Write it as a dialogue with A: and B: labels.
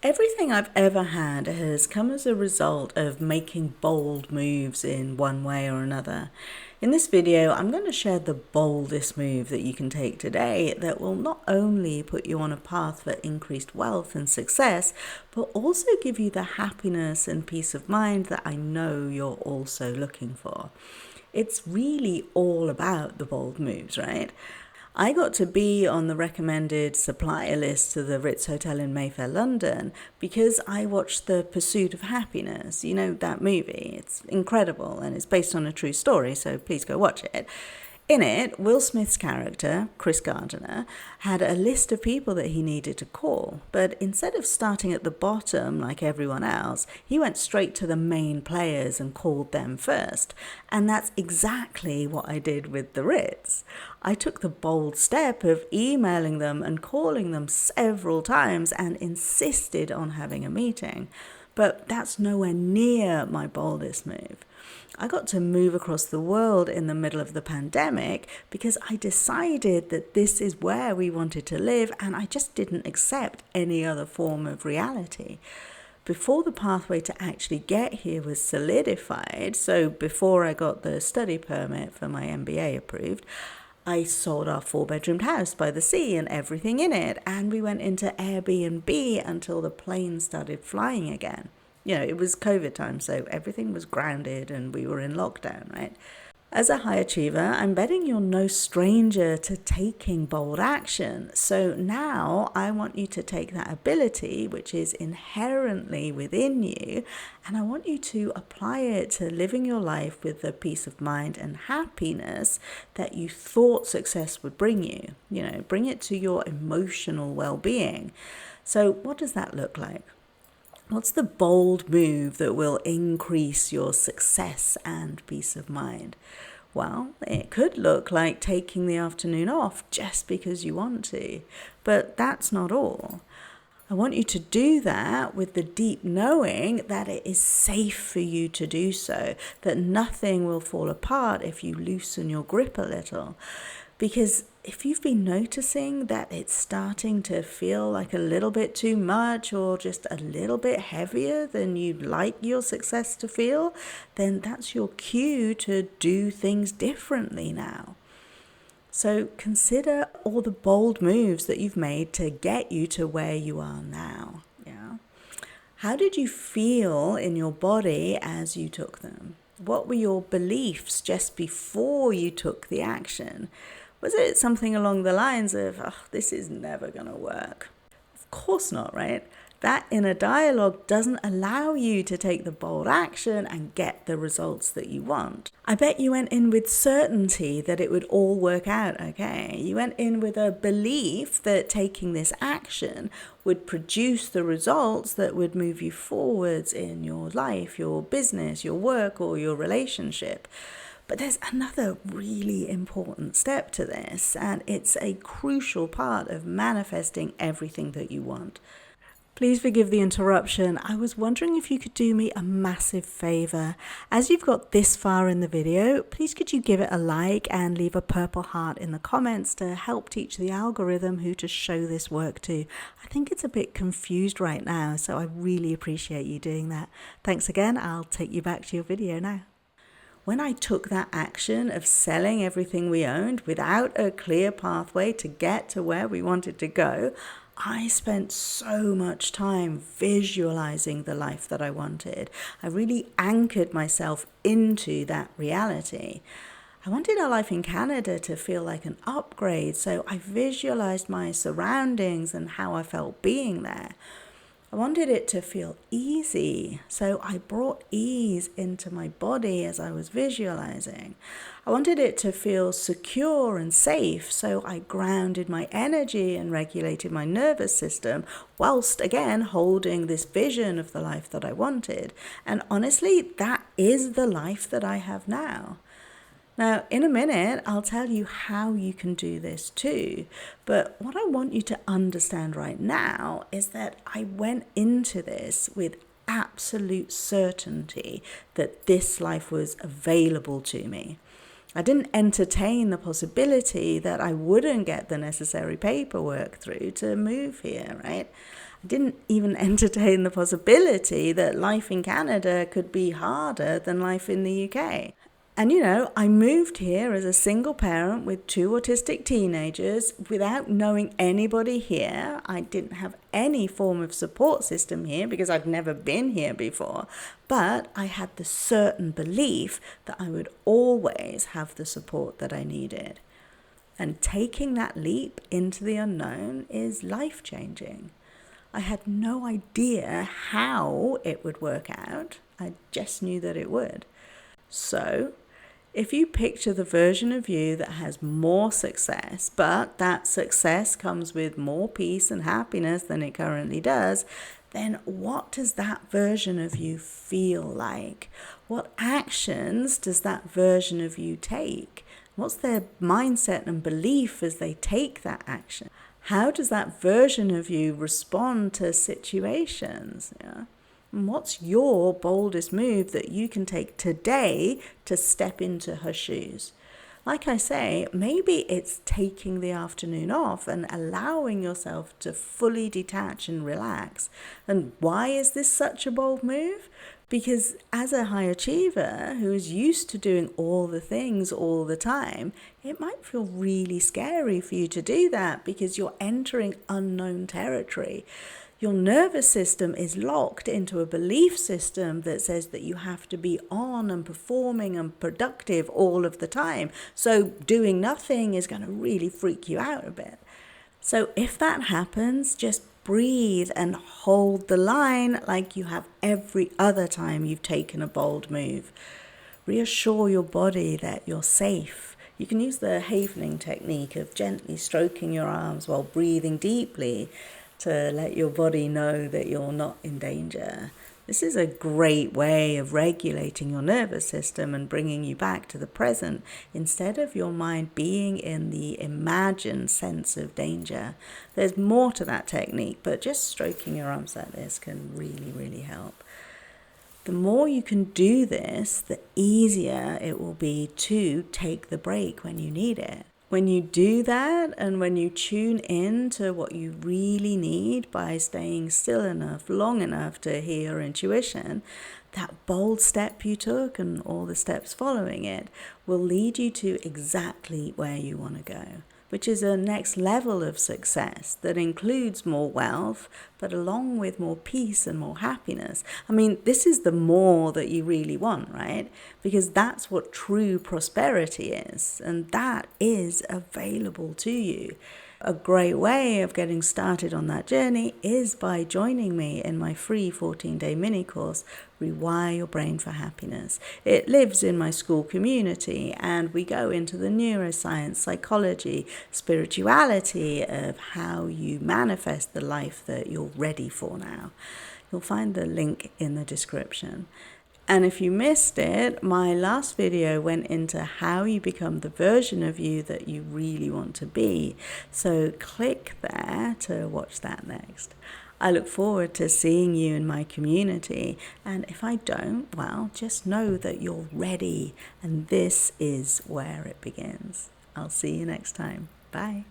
A: Everything I've ever had has come as a result of making bold moves in one way or another. In this video, I'm going to share the boldest move that you can take today that will not only put you on a path for increased wealth and success, but also give you the happiness and peace of mind that I know you're also looking for. It's really all about the bold moves, right? I got to be on the recommended supplier list to the Ritz Hotel in Mayfair, London, because I watched The Pursuit of Happiness. You know that movie? It's incredible and it's based on a true story, so please go watch it. In it, Will Smith's character, Chris Gardner, had a list of people that he needed to call, but instead of starting at the bottom like everyone else, he went straight to the main players and called them first. And that's exactly what I did with the Ritz. I took the bold step of emailing them and calling them several times and insisted on having a meeting. But that's nowhere near my boldest move. I got to move across the world in the middle of the pandemic because I decided that this is where we wanted to live, and I just didn't accept any other form of reality. Before the pathway to actually get here was solidified, so before I got the study permit for my MBA approved, I sold our 4-bedroomed house by the sea and everything in it, and we went into Airbnb until the plane started flying again. You know, it was COVID time, so everything was grounded and we were in lockdown, right? As a high achiever, I'm betting you're no stranger to taking bold action. So now I want you to take that ability, which is inherently within you, and I want you to apply it to living your life with the peace of mind and happiness that you thought success would bring you. You know, bring it to your emotional well-being. So what does that look like? What's the bold move that will increase your success and peace of mind? Well, it could look like taking the afternoon off just because you want to, but that's not all. I want you to do that with the deep knowing that it is safe for you to do so, that nothing will fall apart if you loosen your grip a little. Because if you've been noticing that it's starting to feel like a little bit too much or just a little bit heavier than you'd like your success to feel, then that's your cue to do things differently now. So consider all the bold moves that you've made to get you to where you are now. Yeah. How did you feel in your body as you took them? What were your beliefs just before you took the action? Was it something along the lines of, oh, this is never going to work? Of course not, right? That inner dialogue doesn't allow you to take the bold action and get the results that you want. I bet you went in with certainty that it would all work out okay. You went in with a belief that taking this action would produce the results that would move you forwards in your life, your business, your work, or your relationship. But there's another really important step to this, and it's a crucial part of manifesting everything that you want. Please forgive the interruption. I was wondering if you could do me a massive favor. As you've got this far in the video, please could you give it a like and leave a purple heart in the comments to help teach the algorithm who to show this work to. I think it's a bit confused right now, so I really appreciate you doing that. Thanks again. I'll take you back to your video now. When I took that action of selling everything we owned without a clear pathway to get to where we wanted to go, I spent so much time visualizing the life that I wanted. I really anchored myself into that reality. I wanted our life in Canada to feel like an upgrade, so I visualized my surroundings and how I felt being there. I wanted it to feel easy, so I brought ease into my body as I was visualizing. I wanted it to feel secure and safe, so I grounded my energy and regulated my nervous system, whilst again holding this vision of the life that I wanted. And honestly, that is the life that I have now. Now, in a minute, I'll tell you how you can do this too. But what I want you to understand right now is that I went into this with absolute certainty that this life was available to me. I didn't entertain the possibility that I wouldn't get the necessary paperwork through to move here, right? I didn't even entertain the possibility that life in Canada could be harder than life in the UK. And I moved here as a single parent with 2 autistic teenagers without knowing anybody here. I didn't have any form of support system here because I'd never been here before. But I had the certain belief that I would always have the support that I needed. And taking that leap into the unknown is life-changing. I had no idea how it would work out. I just knew that it would. So, if you picture the version of you that has more success, but that success comes with more peace and happiness than it currently does, then what does that version of you feel like? What actions does that version of you take? What's their mindset and belief as they take that action? How does that version of you respond to situations? Yeah? And what's your boldest move that you can take today to step into her shoes? Like I say, maybe it's taking the afternoon off and allowing yourself to fully detach and relax. And why is this such a bold move? Because as a high achiever who is used to doing all the things all the time, it might feel really scary for you to do that because you're entering unknown territory. Your nervous system is locked into a belief system that says that you have to be on and performing and productive all of the time. So doing nothing is going to really freak you out a bit. So if that happens, just breathe and hold the line like you have every other time you've taken a bold move. Reassure your body that you're safe. You can use the Havening technique of gently stroking your arms while breathing deeply to let your body know that you're not in danger. This is a great way of regulating your nervous system and bringing you back to the present instead of your mind being in the imagined sense of danger. There's more to that technique, but just stroking your arms like this can really, really help. The more you can do this, the easier it will be to take the break when you need it. When you do that and when you tune in to what you really need by staying still enough, long enough to hear your intuition, that bold step you took and all the steps following it will lead you to exactly where you want to go, which is a next level of success that includes more wealth, but along with more peace and more happiness. I mean, this is the more that you really want, right? Because that's what true prosperity is, and that is available to you. A great way of getting started on that journey is by joining me in my free 14-day mini course, Rewire Your Brain for Happiness. It lives in my school community, and we go into the neuroscience, psychology, spirituality of how you manifest the life that you're ready for now. You'll find the link in the description. And if you missed it, my last video went into how you become the version of you that you really want to be. So click there to watch that next. I look forward to seeing you in my community. And if I don't, well, just know that you're ready. And this is where it begins. I'll see you next time. Bye.